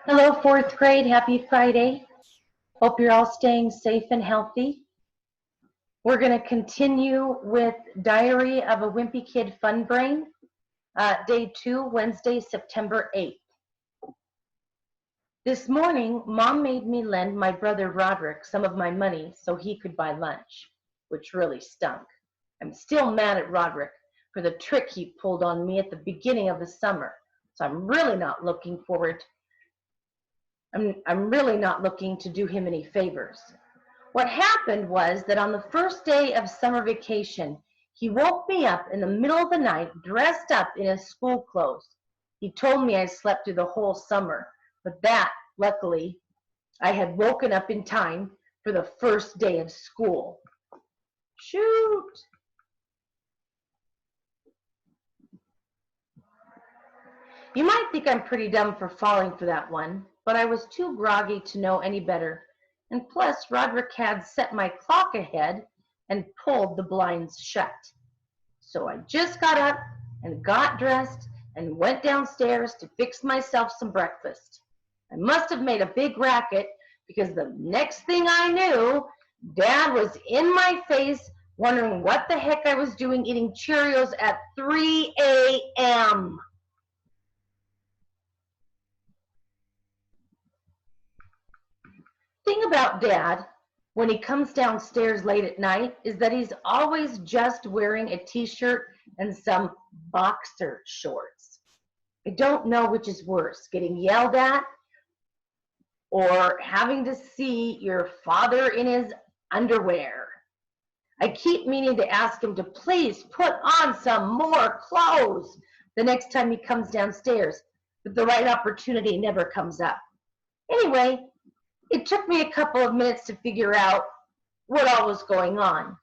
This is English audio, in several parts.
Hello, fourth grade. Happy Friday. Hope you're all staying safe and healthy. We're going to continue with Diary of a Wimpy Kid Funbrain, Day 2, Wednesday, September 8th. This morning, Mom made me lend my brother Roderick some of my money so he could buy lunch, which really stunk. I'm still mad at Roderick for the trick he pulled on me at the beginning of the summer, so I'm really not looking to do him any favors. What happened was that on the first day of summer vacation, he woke me up in the middle of the night dressed up in his school clothes. He told me I slept through the whole summer, but that, luckily, I had woken up in time for the first day of school. Shoot! You might think I'm pretty dumb for falling for that one, but I was too groggy to know any better. And plus, Roderick had set my clock ahead and pulled the blinds shut. So I just got up and got dressed and went downstairs to fix myself some breakfast. I must have made a big racket because the next thing I knew, Dad was in my face wondering what the heck I was doing eating Cheerios at 3 a.m. Thing about Dad, when he comes downstairs late at night, is that he's always just wearing a t-shirt and some boxer shorts. I don't know which is worse, getting yelled at or having to see your father in his underwear. I keep meaning to ask him to please put on some more clothes the next time he comes downstairs, but the right opportunity never comes up. Anyway, it took me a couple of minutes to figure out what all was going on.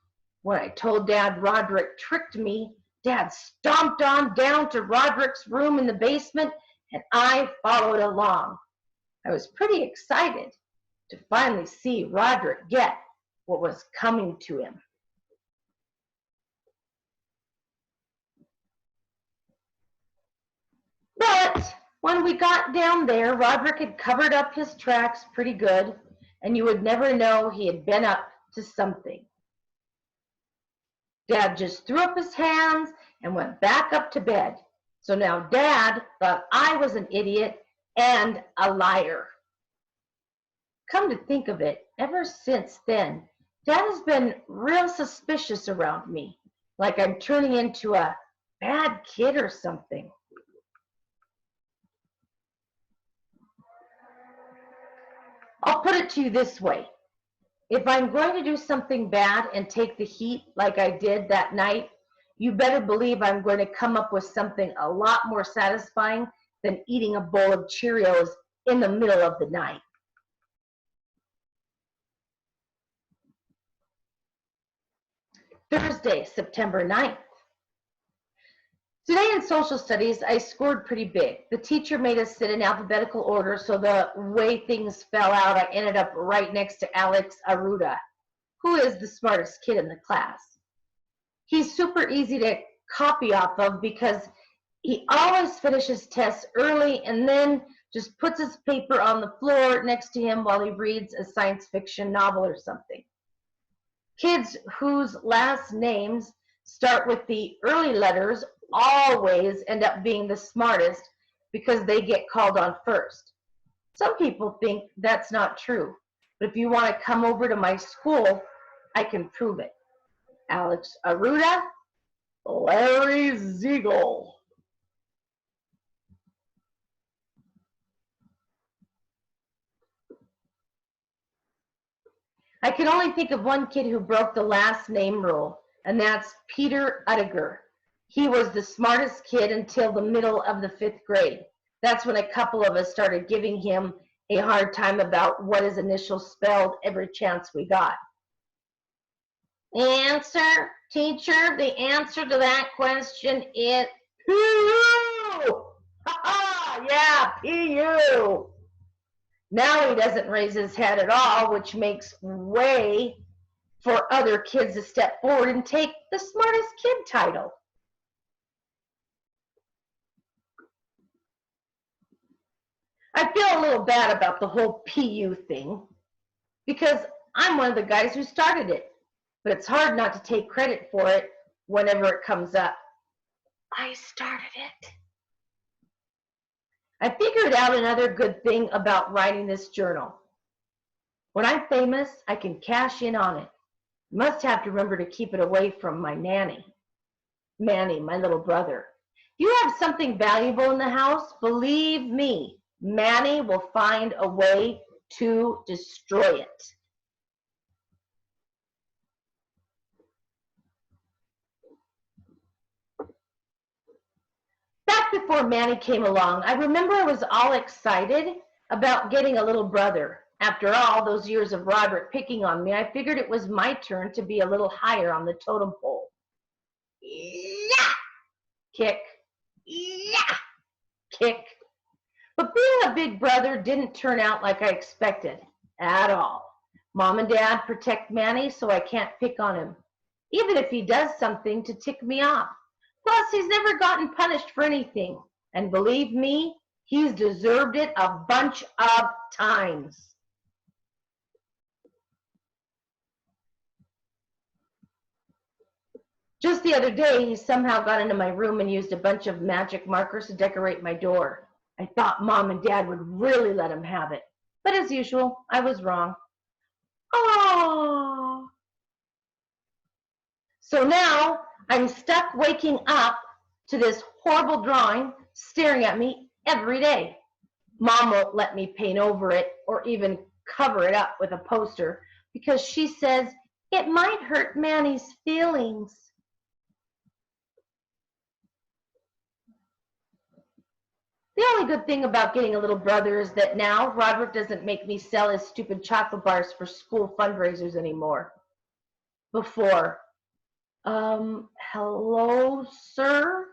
When I told Dad Roderick tricked me, Dad stomped on down to Roderick's room in the basement, and I followed along. I was pretty excited to finally see Roderick get what was coming to him. But when we got down there, Roderick had covered up his tracks pretty good, and you would never know he had been up to something. Dad just threw up his hands and went back up to bed. So now Dad thought I was an idiot and a liar. Come to think of it, ever since then, Dad has been real suspicious around me, like I'm turning into a bad kid or something. I'll put it to you this way. If I'm going to do something bad and take the heat like I did that night, you better believe I'm going to come up with something a lot more satisfying than eating a bowl of Cheerios in the middle of the night. Thursday, September 9th. Today in social studies, I scored pretty big. The teacher made us sit in alphabetical order, so the way things fell out, I ended up right next to Alex Aruda, who is the smartest kid in the class. He's super easy to copy off of because he always finishes tests early and then just puts his paper on the floor next to him while he reads a science fiction novel or something. Kids whose last names start with the early letters always end up being the smartest because they get called on first. Some people think that's not true, but if you want to come over to my school, I can prove it. Alex Aruda, Larry Ziegel. I can only think of one kid who broke the last name rule, and that's Peter Uttiger. He was the smartest kid until the middle of the 5th grade. That's when a couple of us started giving him a hard time about what his initials spelled every chance we got. Answer, teacher, the answer to that question is P-U! Ha-ha, yeah, P-U! Now he doesn't raise his head at all, which makes way for other kids to step forward and take the smartest kid title. I feel a little bad about the whole PU thing because I'm one of the guys who started it, but it's hard not to take credit for it whenever it comes up. I started it. I figured out another good thing about writing this journal. When I'm famous, I can cash in on it. Must have to remember to keep it away from my nanny. Manny, my little brother. If you have something valuable in the house, believe me, Manny will find a way to destroy it. Back before Manny came along, I remember I was all excited about getting a little brother. After all those years of Roderick picking on me, I figured it was my turn to be a little higher on the totem pole. Yeah! Kick. Yeah! Kick. But being a big brother didn't turn out like I expected at all. Mom and Dad protect Manny so I can't pick on him, even if he does something to tick me off. Plus, he's never gotten punished for anything. And believe me, he's deserved it a bunch of times. Just the other day, he somehow got into my room and used a bunch of magic markers to decorate my door. I thought Mom and Dad would really let him have it. But as usual, I was wrong. Oh. So now I'm stuck waking up to this horrible drawing staring at me every day. Mom won't let me paint over it or even cover it up with a poster because she says it might hurt Manny's feelings. The only good thing about getting a little brother is that now Roderick doesn't make me sell his stupid chocolate bars for school fundraisers anymore. Before, hello, sir?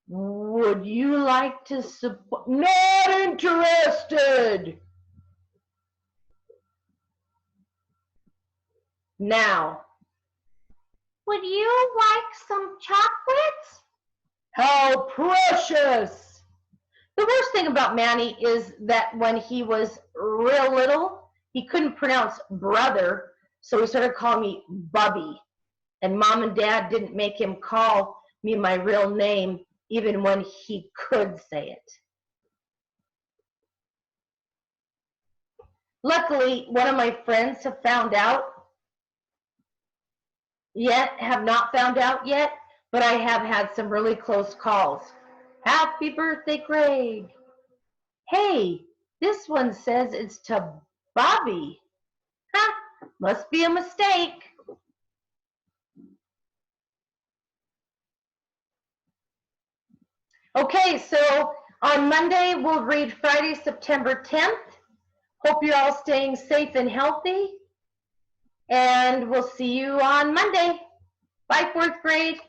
Would you like to support? Not interested! Now, would you like some chocolates? How precious! The worst thing about Manny is that when he was real little, he couldn't pronounce brother, so he started calling me Bubby. And Mom and Dad didn't make him call me my real name, even when he could say it. Luckily, one of my friends have not found out yet, but I have had some really close calls. Happy birthday, Craig. Hey, this one says it's to Bobby. Huh, must be a mistake. Okay, so on Monday, we'll read Friday, September 10th. Hope you're all staying safe and healthy. And we'll see you on Monday. Bye, 4th grade.